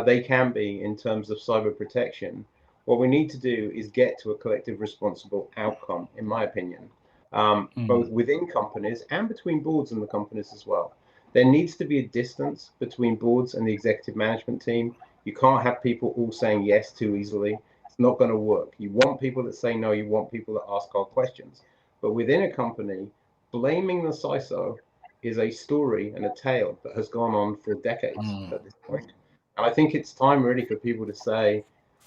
they can be in terms of cyber protection, what we need to do is get to a collective responsible outcome, in my opinion, both within companies and between boards and the companies as well. There needs to be a distance between boards and the executive management team. You can't have people all saying yes too easily. It's not going to work. You want people that say no. You want people that ask hard questions. But within a company, blaming the CISO is a story and a tale that has gone on for decades at this point. And I think it's time really for people to say,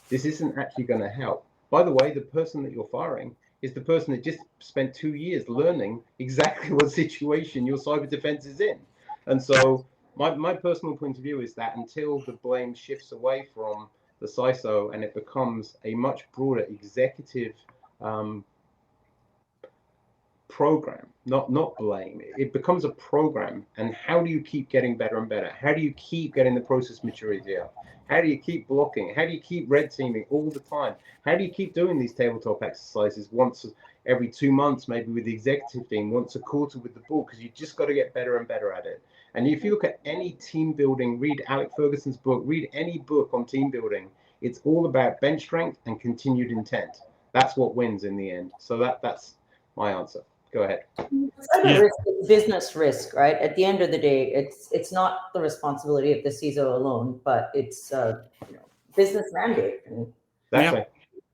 this isn't actually going to help. By the way, the person that you're firing is the person that just spent 2 years learning exactly what situation your cyber defense is in. And so my personal point of view is that until the blame shifts away from the CISO and it becomes a much broader executive program, not blame, it becomes a program. And how do you keep getting better and better? How do you keep getting the process maturity up? How do you keep blocking? How do you keep red teaming all the time? How do you keep doing these tabletop exercises once every 2 months, maybe with the executive team, once a quarter with the board? Because you just got to get better and better at it. And if you look at any team building, read Alec Ferguson's book, read any book on team building, it's all about bench strength and continued intent. That's what wins in the end. So that's my answer. Go ahead. Cyber risk is business risk, right? At the end of the day, it's not the responsibility of the CISO alone, but it's business mandate, and Exactly.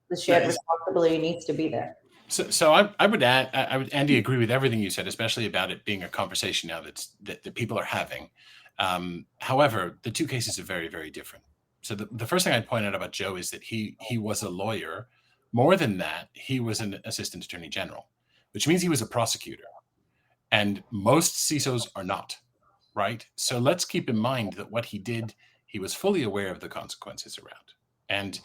the shared responsibility needs to be there. So I would add, Andy, agree with everything you said, especially about it being a conversation now that people are having. However, the two cases are very, very different. So the first thing I'd point out about Joe is that he was a lawyer. More than that, he was an assistant attorney general, which means he was a prosecutor. And most CISOs are not, right? So let's keep in mind that what he did, he was fully aware of the consequences around. And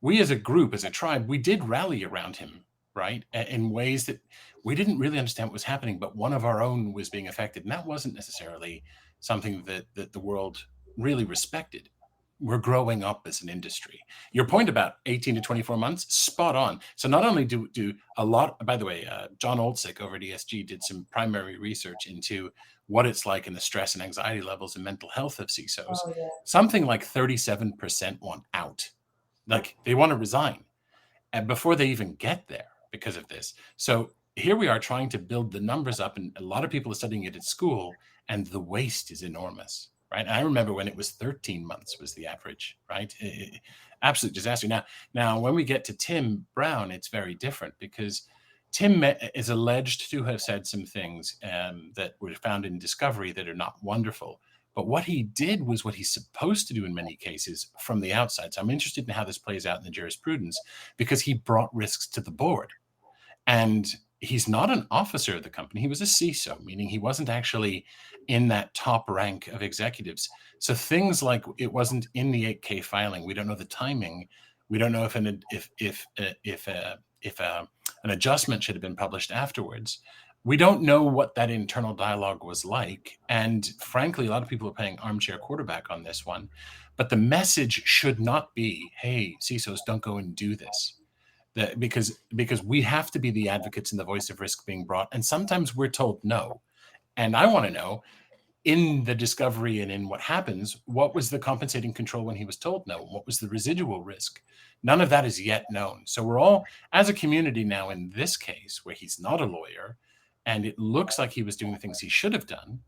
we as a group, as a tribe, we did rally around him, right? In ways that we didn't really understand what was happening, but one of our own was being affected. And that wasn't necessarily something that the world really respected. We're growing up as an industry. Your point about 18 to 24 months, spot on. So not only do a lot, by the way, John Oldsick over at ESG did some primary research into what it's like in the stress and anxiety levels and mental health of CISOs. Oh, yeah. Something like 37% want out. Like they want to resign and before they even get there because of this. So here we are trying to build the numbers up, and a lot of people are studying it at school, and the waste is enormous. Right. And I remember when it was 13 months was the average, right? Absolute disaster. Now, when we get to Tim Brown, it's very different because Tim is alleged to have said some things that were found in discovery that are not wonderful. But what he did was what he's supposed to do in many cases from the outside. So I'm interested in how this plays out in the jurisprudence because he brought risks to the board. And he's not an officer of the company. He was a CISO, meaning he wasn't actually in that top rank of executives. So things like it wasn't in the 8K filing. We don't know the timing. We don't know if an adjustment should have been published afterwards. We don't know what that internal dialogue was like. And frankly, a lot of people are playing armchair quarterback on this one. But the message should not be, hey, CISOs, don't go and do this. Because we have to be the advocates in the voice of risk being brought. And sometimes we're told no. And I want to know, in the discovery and in what happens, what was the compensating control when he was told no? What was the residual risk? None of that is yet known. So we're all, as a community now in this case, where he's not a lawyer, and it looks like he was doing the things he should have done,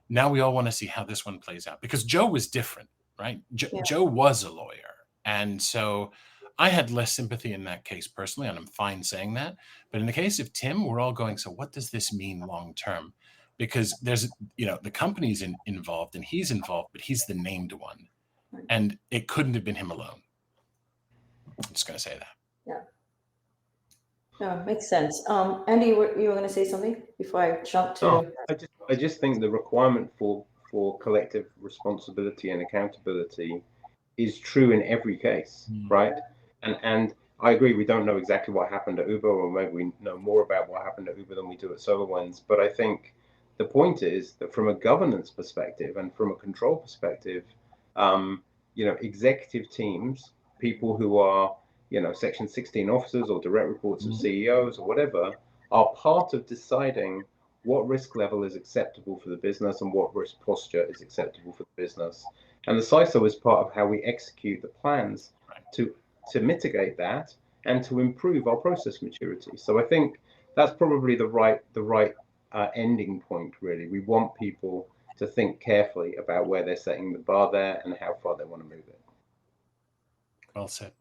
now we all want to see how this one plays out. Because Joe was different, right? Joe was a lawyer. And so I had less sympathy in that case personally, and I'm fine saying that. But in the case of Tim, we're all going, so what does this mean long term? Because there's, the company's involved and he's involved, but he's the named one. And it couldn't have been him alone. I'm just going to say that. Yeah. No, makes sense. Andy, you were going to say something before I jump to... Oh, I just think the requirement for collective responsibility and accountability is true in every case, right? And I agree, we don't know exactly what happened at Uber, or maybe we know more about what happened at Uber than we do at SolarWinds. But I think the point is that from a governance perspective and from a control perspective, executive teams, people who are, Section 16 officers or direct reports of CEOs or whatever, are part of deciding what risk level is acceptable for the business and what risk posture is acceptable for the business. And the CISO is part of how we execute the plans to mitigate that and to improve our process maturity. So I think that's probably the right ending point, really. We want people to think carefully about where they're setting the bar there and how far they want to move it. Well said.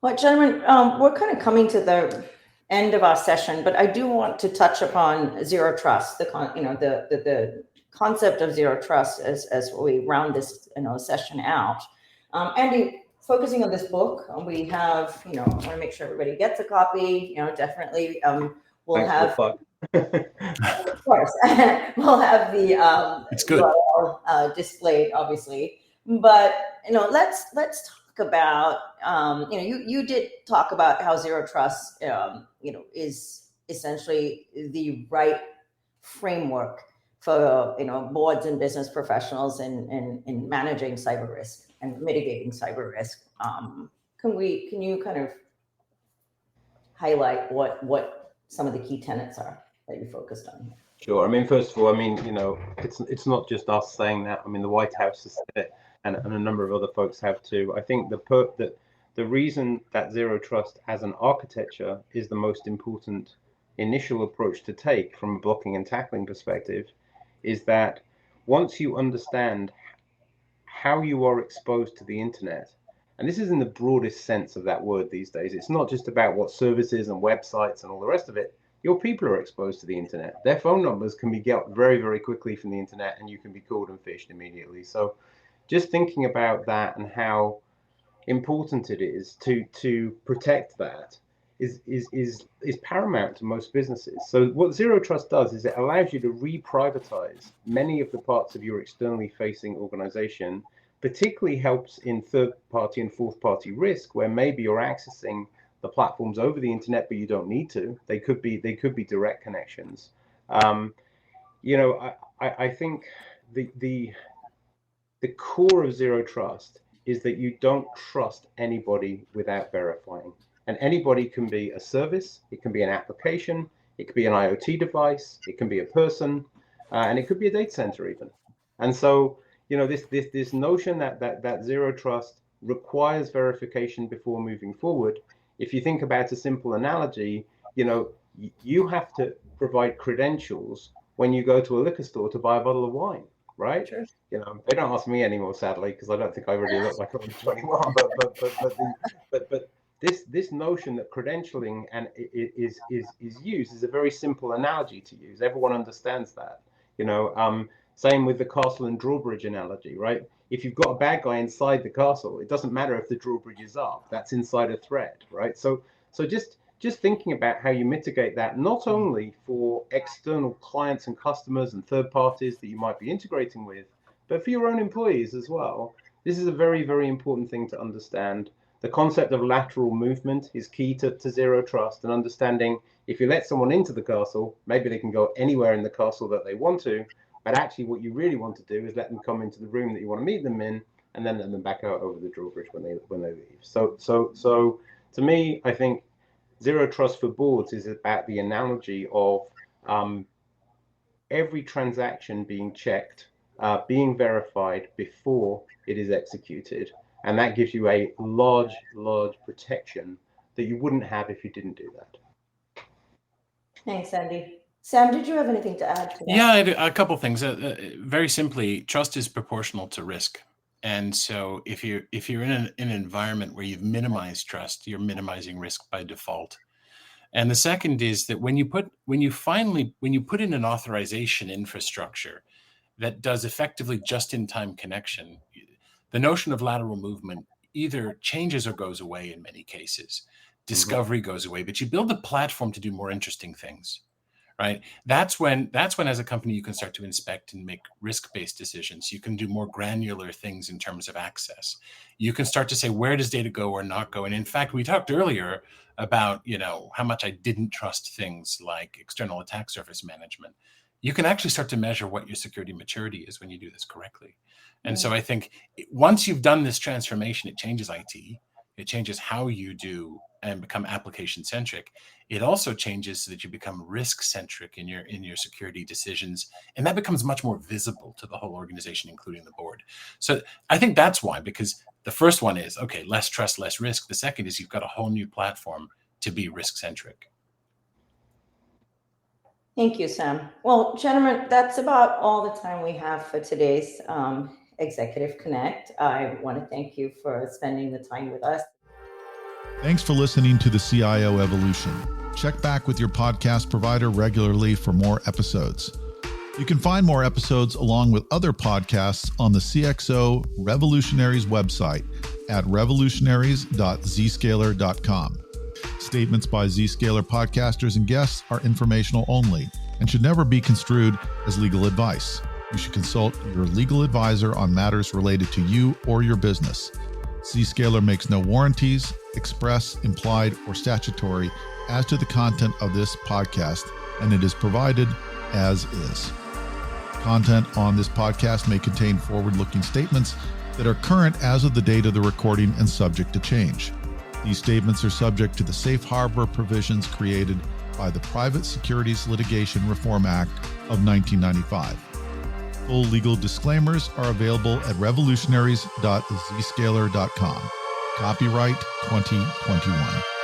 Well, gentlemen, we're kind of coming to the end of our session, but I do want to touch upon zero trust, the concept of zero trust as we round this session out. Andy, focusing on this book, we have, I want to make sure everybody gets a copy. Definitely, we'll have. Of course, we'll have the it's good. URL displayed, obviously. But let's talk about you did talk about how zero trust is essentially the right framework for boards and business professionals in managing cyber risk and mitigating cyber risk. Can you kind of highlight what some of the key tenets are that you focused on? Sure. I mean, first of all, it's not just us saying that. I mean, the White House has said it, and a number of other folks have too. I think the reason that zero trust as an architecture is the most important initial approach to take from a blocking and tackling perspective is that once you understand how you are exposed to the internet, and this is in the broadest sense of that word these days, it's not just about what services and websites and all the rest of it. Your people are exposed to the internet. Their phone numbers can be got very, very quickly from the internet, and you can be called and phished immediately. So just thinking about that and how important it is to protect that is paramount to most businesses. So what zero trust does is it allows you to re-privatize many of the parts of your externally facing organization, particularly helps in third party and fourth party risk, where maybe you're accessing the platforms over the internet, but you don't need to. They could be direct connections. I think the core of zero trust is that you don't trust anybody without verifying. And anybody can be a service, it can be an application, it could be an IoT device, it can be a person, and it could be a data center even. And so, this notion that zero trust requires verification before moving forward. If you think about a simple analogy, you have to provide credentials when you go to a liquor store to buy a bottle of wine, right? Sure. They don't ask me anymore, sadly, because I don't think I really look like I'm 21. But this notion that credentialing and is used is a very simple analogy to use. Everyone understands that. Same with the castle and drawbridge analogy, right? If you've got a bad guy inside the castle, it doesn't matter if the drawbridge is up. That's inside a threat, right? So just thinking about how you mitigate that, not only for external clients and customers and third parties that you might be integrating with, but for your own employees as well. This is a very, very important thing to understand. The concept of lateral movement is key to zero trust, and understanding if you let someone into the castle, maybe they can go anywhere in the castle that they want to, but actually what you really want to do is let them come into the room that you want to meet them in, and then let them back out over the drawbridge when they leave. So to me, I think zero trust for boards is about the analogy of every transaction being checked, being verified before it is executed. And that gives you a large protection that you wouldn't have if you didn't do that. Thanks, Andy. Sam, did you have anything to add to that? Yeah, a couple of things. Very simply, trust is proportional to risk. And so if you're in an environment where you've minimized trust, you're minimizing risk by default. And the second is that when you put in an authorization infrastructure that does effectively just-in-time connection, the notion of lateral movement either changes or goes away in many cases. Discovery goes away, but you build a platform to do more interesting things, right? That's when as a company you can start to inspect and make risk-based decisions. You can do more granular things in terms of access. You can start to say, where does data go or not go? And in fact, we talked earlier about, how much I didn't trust things like external attack surface management. You can actually start to measure what your security maturity is when you do this correctly. And so I think once you've done this transformation, it changes IT. It changes how you do and become application centric. It also changes so that you become risk centric in your security decisions, and that becomes much more visible to the whole organization, including the board. So I think that's why, because the first one is, okay, less trust, less risk. The second is you've got a whole new platform to be risk centric. Thank you, Sam. Well, gentlemen, that's about all the time we have for today's Executive Connect. I want to thank you for spending the time with us. Thanks for listening to the CIO Evolution. Check back with your podcast provider regularly for more episodes. You can find more episodes along with other podcasts on the CXO Revolutionaries website at revolutionaries.zscaler.com. Statements by Zscaler podcasters and guests are informational only and should never be construed as legal advice. You should consult your legal advisor on matters related to you or your business. Zscaler makes no warranties, express, implied, or statutory as to the content of this podcast, and it is provided as is. Content on this podcast may contain forward-looking statements that are current as of the date of the recording and subject to change. These statements are subject to the safe harbor provisions created by the Private Securities Litigation Reform Act of 1995. Full legal disclaimers are available at revolutionaries.zscaler.com. Copyright 2021.